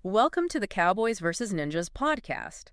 Welcome to the Cowboys vs. Ninjas podcast.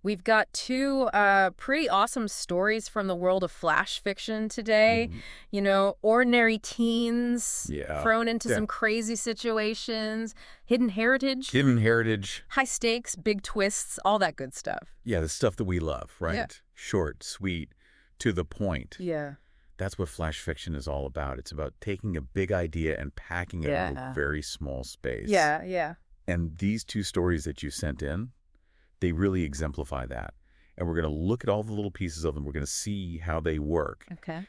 We've got two pretty awesome stories from the world of flash fiction today. You know, ordinary teens thrown into some crazy situations, hidden heritage, high stakes, big twists, all that good stuff. Yeah, the stuff that we love, right? Yeah. Short, sweet, to the point. Yeah. That's what flash fiction is all about. It's about taking a big idea and packing it into a very small space. Yeah, yeah. And these two stories that you sent in, they really exemplify that. And we're going to look at all the little pieces of them. We're going to see how they work,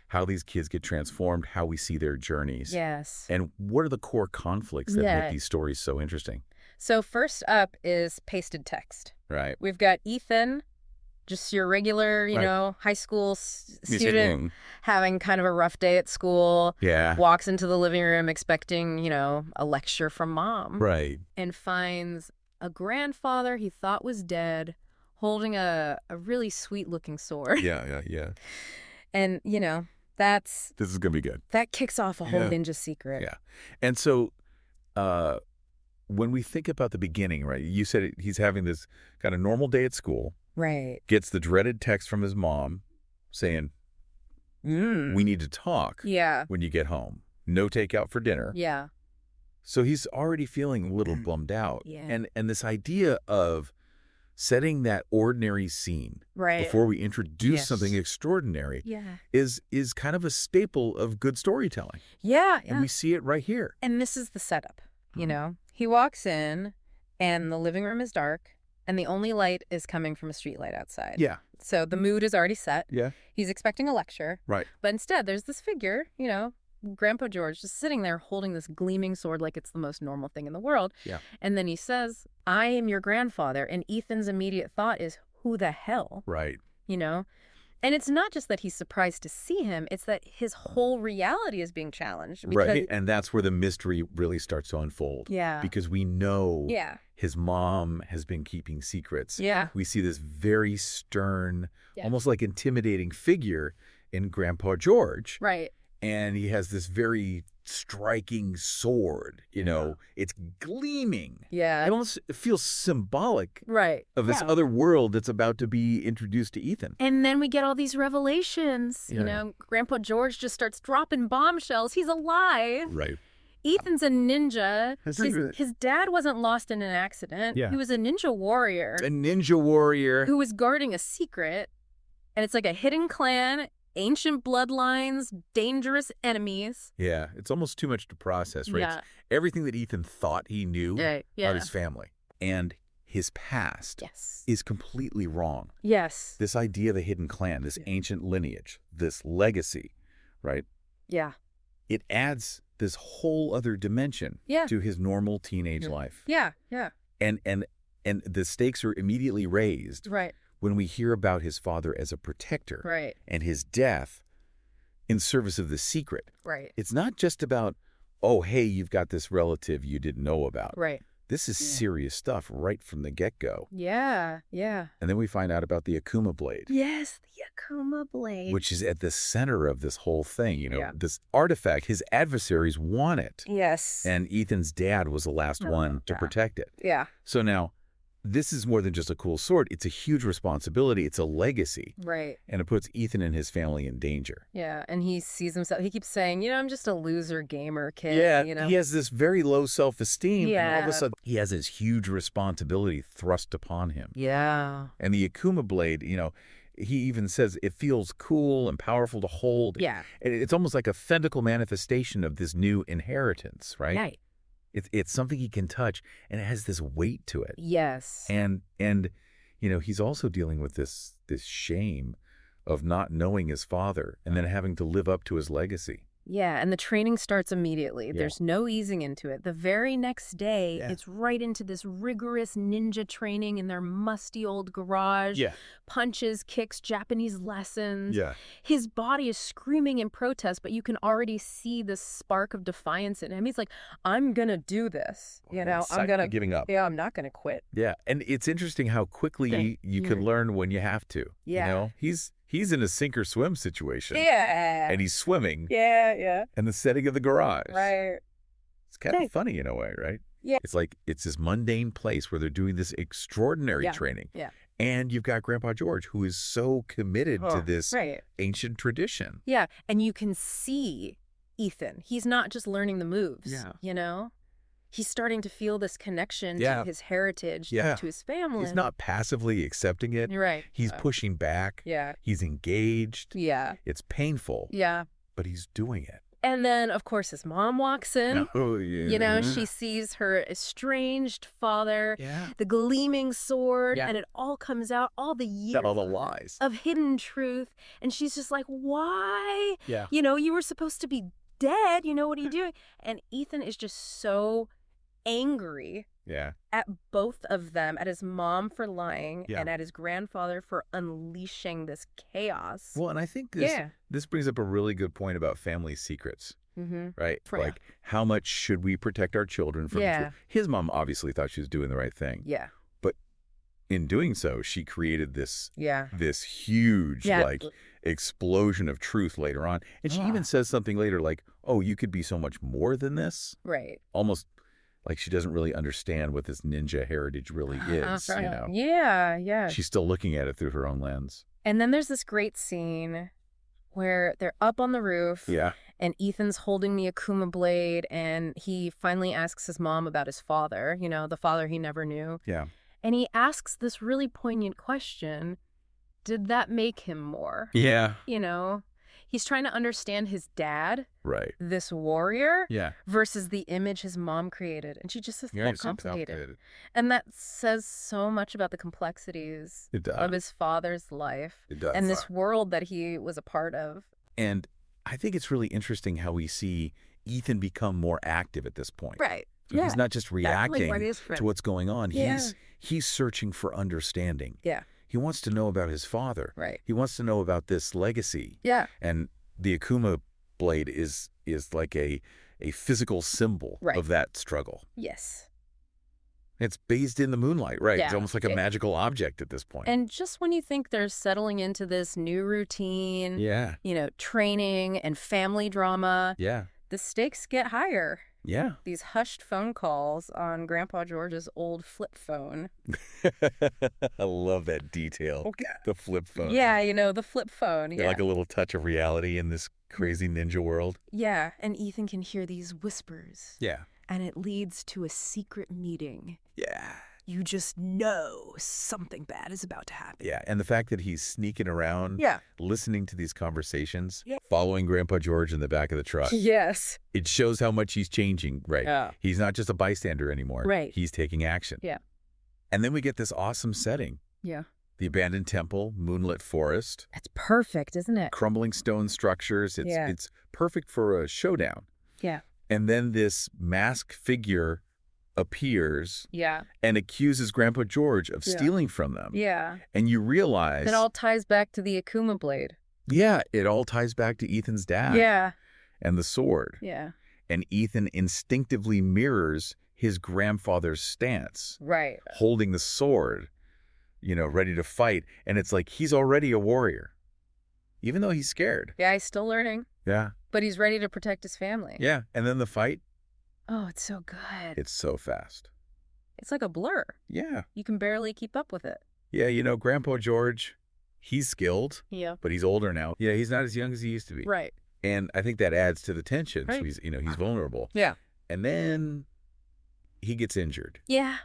how these kids get transformed, how we see their journeys. Yes. And what are the core conflicts that make these stories so interesting? So first up is pasted text. Right. We've got Ethan, just your regular, you know, high school student having kind of a rough day at school. Yeah. Walks into the living room expecting, you know, a lecture from mom. Right. And finds a grandfather he thought was dead holding a really sweet-looking sword. Yeah. And, you know, this is going to be good. That kicks off a whole ninja secret. Yeah. And so when we think about the beginning, right, you said he's having this kind of normal day at school. Right. Gets the dreaded text from his mom saying, we need to talk when you get home. No takeout for dinner. Yeah. So he's already feeling a little bummed out. Yeah. And this idea of setting that ordinary scene before we introduce something extraordinary is kind of a staple of good storytelling. Yeah. And we see it right here. And this is the setup, you know. He walks in and the living room is dark. And the only light is coming from a street light outside. Yeah. So the mood is already set. Yeah. He's expecting a lecture. Right. But instead, there's this figure, you know, Grandpa George, just sitting there holding this gleaming sword like it's the most normal thing in the world. Yeah. And then he says, I am your grandfather. And Ethan's immediate thought is, who the hell? Right. You know? And it's not just that he's surprised to see him, it's that his whole reality is being challenged. Right. And that's where the mystery really starts to unfold. Yeah. Because we know his mom has been keeping secrets. Yeah. We see this very stern, almost like intimidating figure in Grandpa George. Right. And he has this very striking sword, you know, it's gleaming. Yeah. It almost feels symbolic of this Yeah. other world that's about to be introduced to Ethan. And then we get all these revelations. You know, Grandpa George just starts dropping bombshells. He's alive. Right. Ethan's a ninja. His dad wasn't lost in an accident. Yeah. He was a ninja warrior. A ninja warrior. Who was guarding a secret. And it's like a hidden clan, ancient bloodlines, dangerous enemies. Yeah, it's almost too much to process, right? Yeah. It's everything that Ethan thought he knew about his family. And his past is completely wrong. Yes. This idea of a hidden clan, this ancient lineage, this legacy, right? Yeah. It adds this whole other dimension to his normal teenage life. Yeah, yeah. And the stakes are immediately raised. Right. When we hear about his father as a protector and his death in service of the secret. Right. It's not just about, oh, hey, you've got this relative you didn't know about. Right. This is serious stuff right from the get-go. Yeah, yeah. And then we find out about the Akuma Blade. Yes, the Akuma Blade. Which is at the center of this whole thing. You know, this artifact, his adversaries want it. Yes. And Ethan's dad was the last one to protect it. Yeah. So now, this is more than just a cool sword. It's a huge responsibility. It's a legacy. Right. And it puts Ethan and his family in danger. Yeah. And he sees himself, he keeps saying, you know, I'm just a loser gamer kid. Yeah. You know? He has this very low self-esteem. Yeah. And all of a sudden, he has this huge responsibility thrust upon him. Yeah. And the Akuma Blade, you know, he even says it feels cool and powerful to hold. Yeah. It's almost like a physical manifestation of this new inheritance, right? Right. It's something he can touch, and it has this weight to it. Yes. And you know, he's also dealing with this shame of not knowing his father and then having to live up to his legacy. Yeah, and the training starts immediately. There's no easing into it. The very next day, it's right into this rigorous ninja training in their musty old garage. Yeah. Punches, kicks, Japanese lessons. Yeah. His body is screaming in protest, but you can already see the spark of defiance in him. He's like, I'm going to do this. You know, I'm going to... giving up. Yeah, I'm not going to quit. Yeah, and it's interesting how quickly you can learn when you have to. Yeah. You know, he's in a sink or swim situation. Yeah. And he's swimming. Yeah, yeah. And the setting of the garage. Right. It's kind of funny in a way, right? Yeah. It's like it's this mundane place where they're doing this extraordinary training. Yeah. And you've got Grandpa George, who is so committed to this ancient tradition. Yeah, and you can see Ethan. He's not just learning the moves, you know? He's starting to feel this connection to his heritage, to his family. He's not passively accepting it. Right. He's pushing back. Yeah. He's engaged. Yeah. It's painful. Yeah. But he's doing it. And then, of course, his mom walks in. Oh, yeah. You know, she sees her estranged father, the gleaming sword, and it all comes out, all the years all the lies of hidden truth. And she's just like, why? Yeah. You know, you were supposed to be dead. You know, what are you doing? And Ethan is just so angry at both of them, at his mom for lying and at his grandfather for unleashing this chaos. Well, and I think this brings up a really good point about family secrets, right? Like, how much should we protect our children from truth? His mom obviously thought she was doing the right thing. Yeah. But in doing so, she created this this huge like explosion of truth later on. And she even says something later like, oh, you could be so much more than this. Right. Almost like she doesn't really understand what this ninja heritage really is, you know? Yeah, yeah. She's still looking at it through her own lens. And then there's this great scene where they're up on the roof. Yeah. And Ethan's holding the Akuma Blade, and he finally asks his mom about his father, you know, the father he never knew. Yeah. And he asks this really poignant question, did that make him more? Yeah. You know? He's trying to understand his dad, this warrior, versus the image his mom created. And she just is so complicated. And that says so much about the complexities of his father's life and this world that he was a part of. And I think it's really interesting how we see Ethan become more active at this point. Right. So he's not just reacting to what's going on. He's searching for understanding. Yeah. He wants to know about his father. Right. He wants to know about this legacy. Yeah. And the Akuma Blade is like a physical symbol of that struggle. Yes. It's bathed in the moonlight, right? It's almost like a magical object at this point. And just when you think they're settling into this new routine, you know, training and family drama, the stakes get higher. Yeah. These hushed phone calls on Grandpa George's old flip phone. I love that detail. The flip phone. Yeah, you know, the flip phone. Yeah. Like a little touch of reality in this crazy ninja world. Yeah, and Ethan can hear these whispers. Yeah. And it leads to a secret meeting. Yeah. You just know something bad is about to happen. Yeah, and the fact that he's sneaking around, listening to these conversations, following Grandpa George in the back of the truck. Yes. It shows how much he's changing, right? Yeah. He's not just a bystander anymore. Right. He's taking action. Yeah. And then we get this awesome setting. Yeah. The abandoned temple, moonlit forest. That's perfect, isn't it? Crumbling stone structures. It's perfect for a showdown. Yeah. And then this masked figure appears and accuses Grandpa George of stealing from them. Yeah. And you realize... It all ties back to the Akuma Blade. Yeah, it all ties back to Ethan's dad. Yeah. And the sword. Yeah. And Ethan instinctively mirrors his grandfather's stance. Right. Holding the sword, you know, ready to fight. And it's like he's already a warrior. Even though he's scared. Yeah, he's still learning. Yeah. But he's ready to protect his family. Yeah. And then the fight. Oh, it's so good. It's so fast. It's like a blur. Yeah. You can barely keep up with it. Yeah, you know, Grandpa George, he's skilled. Yeah. But he's older now. Yeah, he's not as young as he used to be. Right. And I think that adds to the tension. Right. So he's, you know, he's vulnerable. Yeah. And then he gets injured. Yeah.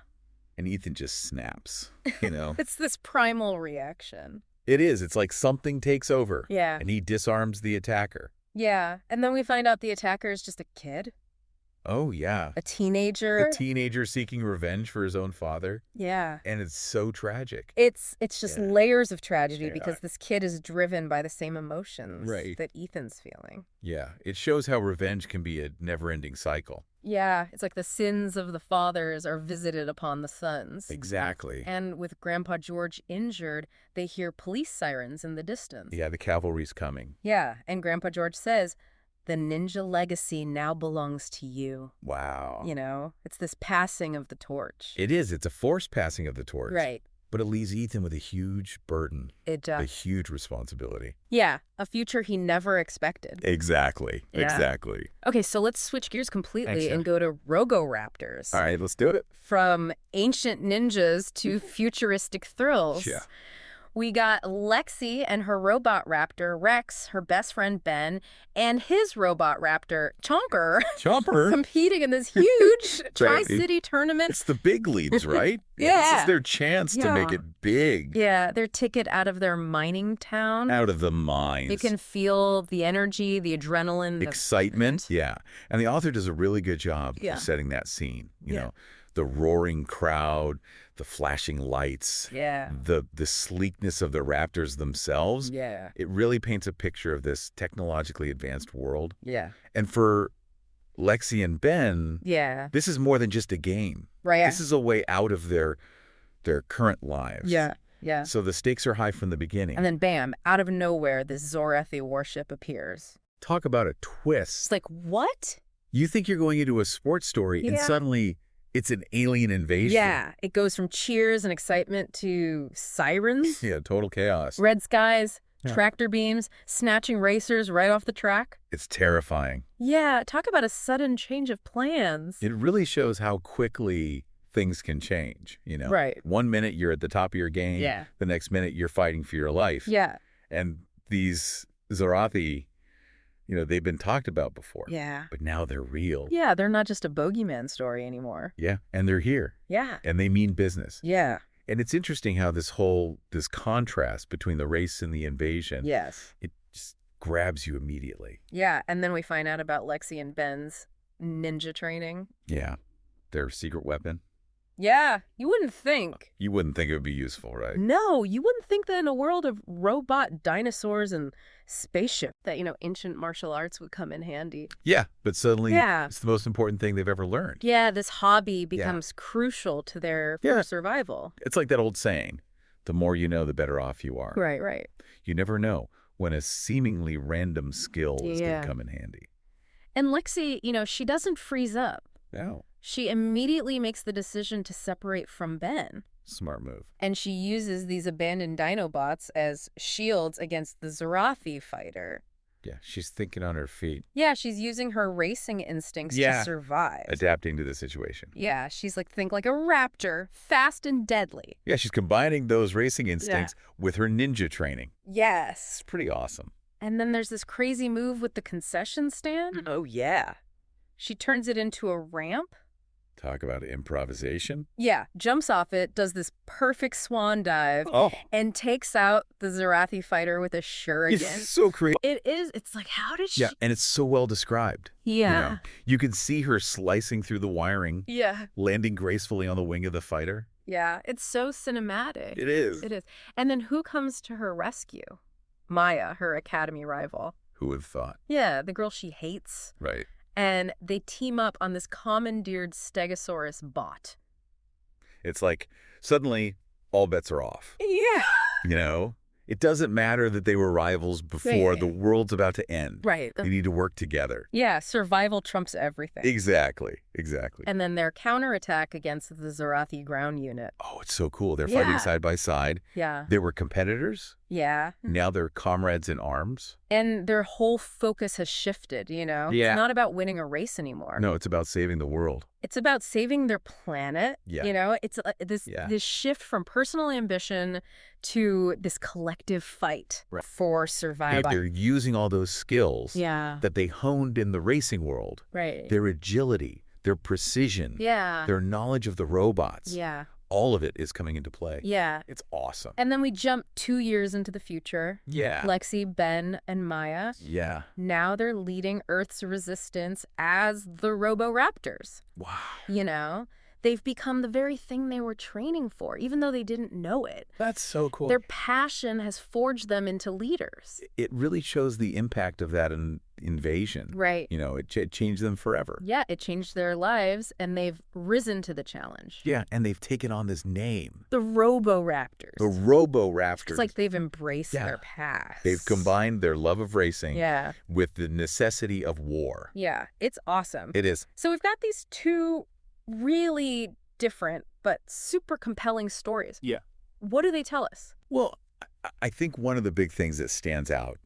And Ethan just snaps, you know. It's this primal reaction. It is. It's like something takes over. Yeah. And he disarms the attacker. Yeah. And then we find out the attacker is just a kid. Oh, yeah. A teenager. A teenager seeking revenge for his own father. Yeah. And it's so tragic. It's just layers of tragedy because this kid is driven by the same emotions that Ethan's feeling. Yeah. It shows how revenge can be a never-ending cycle. Yeah. It's like the sins of the fathers are visited upon the sons. Exactly. And with Grandpa George injured, they hear police sirens in the distance. Yeah, the cavalry's coming. Yeah. And Grandpa George says, the ninja legacy now belongs to you. Wow. You know, it's this passing of the torch. It is. It's a forced passing of the torch. Right. But it leaves Ethan with a huge burden. It does. A huge responsibility. Yeah, a future he never expected. Exactly. Yeah. Exactly. Okay, so let's switch gears completely and go to ROBO-RAPTORs. All right, let's do it. From ancient ninjas to futuristic thrills. Yeah. We got Lexi and her robot raptor, Rex, her best friend Ben, and his robot raptor, Chomper, competing in this huge Tri-City tournament. It's the big leagues, right? Yeah. This is their chance to make it big. Yeah, their ticket out of their mining town. Out of the mines. You can feel the energy, the adrenaline. The excitement. Yeah. And the author does a really good job of setting that scene. You know, the roaring crowd, the flashing lights, the sleekness of the raptors themselves. Yeah. It really paints a picture of this technologically advanced world. Yeah. And for Lexi and Ben, this is more than just a game. Right. This is a way out of their current lives. Yeah. Yeah. So the stakes are high from the beginning. And then bam, out of nowhere, this Zorathi warship appears. Talk about a twist. It's like, what? You think you're going into a sports story and suddenly it's an alien invasion. Yeah, it goes from cheers and excitement to sirens. Yeah, total chaos. Red skies, tractor beams, snatching racers right off the track. It's terrifying. Yeah, talk about a sudden change of plans. It really shows how quickly things can change, you know? Right. 1 minute you're at the top of your game. Yeah. The next minute you're fighting for your life. Yeah. And these Zorathi, you know, they've been talked about before. Yeah. But now they're real. Yeah, they're not just a bogeyman story anymore. Yeah, and they're here. Yeah. And they mean business. Yeah. And it's interesting how this contrast between the race and the invasion, it just grabs you immediately. Yeah, and then we find out about Lexi and Ben's ninja training. Yeah, their secret weapon. Yeah, you wouldn't think. You wouldn't think it would be useful, right? No, you wouldn't think that in a world of robot dinosaurs and spaceship that, you know, ancient martial arts would come in handy. Yeah, but suddenly it's the most important thing they've ever learned. Yeah, this hobby becomes crucial to their survival. It's like that old saying, the more you know, the better off you are. Right, right. You never know when a seemingly random skill is going to come in handy. And Lexi, you know, she doesn't freeze up. No. She immediately makes the decision to separate from Ben. Smart move. And she uses these abandoned Dinobots as shields against the Zorathi fighter. Yeah, she's thinking on her feet. Yeah, she's using her racing instincts to survive. Adapting to the situation. Yeah, she's like, think like a raptor, fast and deadly. Yeah, she's combining those racing instincts with her ninja training. Yes. It's pretty awesome. And then there's this crazy move with the concession stand. Oh, yeah. She turns it into a ramp. Talk about improvisation. Yeah, jumps off it, does this perfect swan dive, and takes out the Zorathi fighter with a shuriken. It's so creative. It is. It's like, how did she... Yeah, and it's so well described. Yeah. You know, you can see her slicing through the wiring. Yeah. Landing gracefully on the wing of the fighter. Yeah, it's so cinematic. It is. It is. And then who comes to her rescue? Maya, her academy rival. Who would have thought? Yeah, the girl she hates. Right. And they team up on this commandeered Stegosaurus bot. It's like, suddenly, all bets are off. Yeah. You know? It doesn't matter that they were rivals before. The world's about to end. Right. They need to work together. Yeah, survival trumps everything. Exactly. Exactly. And then their counterattack against the Zorathi ground unit. Oh, it's so cool. They're fighting side by side. Yeah. They were competitors. Yeah. Now they're comrades in arms. And their whole focus has shifted, you know? Yeah. It's not about winning a race anymore. No, it's about saving the world. It's about saving their planet. Yeah. You know, it's this shift from personal ambition to this collective fight for survival. They're using all those skills that they honed in the racing world. Right. Their agility, their precision, their knowledge of the robots. Yeah. All of it is coming into play. Yeah. It's awesome. And then we jump 2 years into the future. Yeah. Lexi, Ben, and Maya. Yeah. Now they're leading Earth's resistance as the ROBO-RAPTORs. Wow. You know? They've become the very thing they were training for, even though they didn't know it. That's so cool. Their passion has forged them into leaders. It really shows the impact of that invasion. Right. You know, it changed them forever. Yeah, it changed their lives, and they've risen to the challenge. Yeah, and they've taken on this name. The ROBO-RAPTORs. The ROBO-RAPTORs. It's like they've embraced their past. They've combined their love of racing with the necessity of war. Yeah, it's awesome. It is. So we've got these two really different but super compelling stories. Yeah. what do they tell us? Well, I think one of the big things that stands out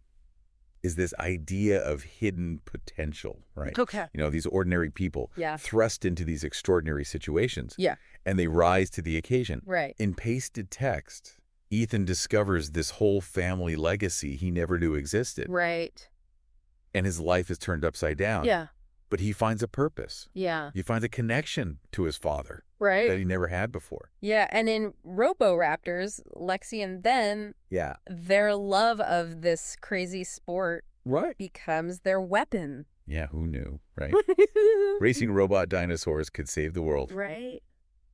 is this idea of hidden potential, right? Okay. These ordinary people thrust into these extraordinary situations. Yeah. And they rise to the occasion. Right. In pasted text, Ethan discovers this whole family legacy he never knew existed. Right. And his life is turned upside down. Yeah. But he finds a purpose. Yeah. He finds a connection to his father. Right. That he never had before. Yeah, and in ROBO-RAPTORs, Lexi and then their love of this crazy sport becomes their weapon. Yeah, who knew, right? Racing robot dinosaurs could save the world. Right.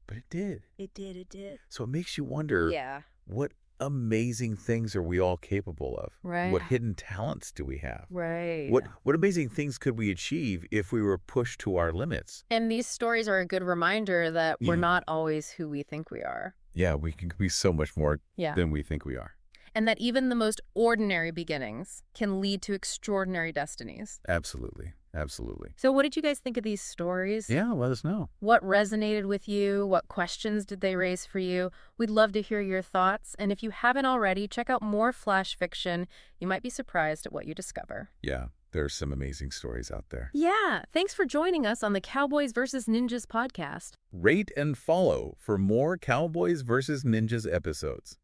But it did. It did. So it makes you wonder, what amazing things are we all capable of? Right. What hidden talents do we have? Right. What amazing things could we achieve if we were pushed to our limits? And these stories are a good reminder that we're not always who we think we are. Yeah, we can be so much more than we think we are. And that even the most ordinary beginnings can lead to extraordinary destinies. Absolutely. Absolutely. So what did you guys think of these stories? Yeah, let us know. What resonated with you? What questions did they raise for you? We'd love to hear your thoughts. And if you haven't already, check out more Flash fiction. You might be surprised at what you discover. Yeah, there are some amazing stories out there. Yeah. Thanks for joining us on the Cowboys vs. Ninjas podcast. Rate and follow for more Cowboys vs. Ninjas episodes.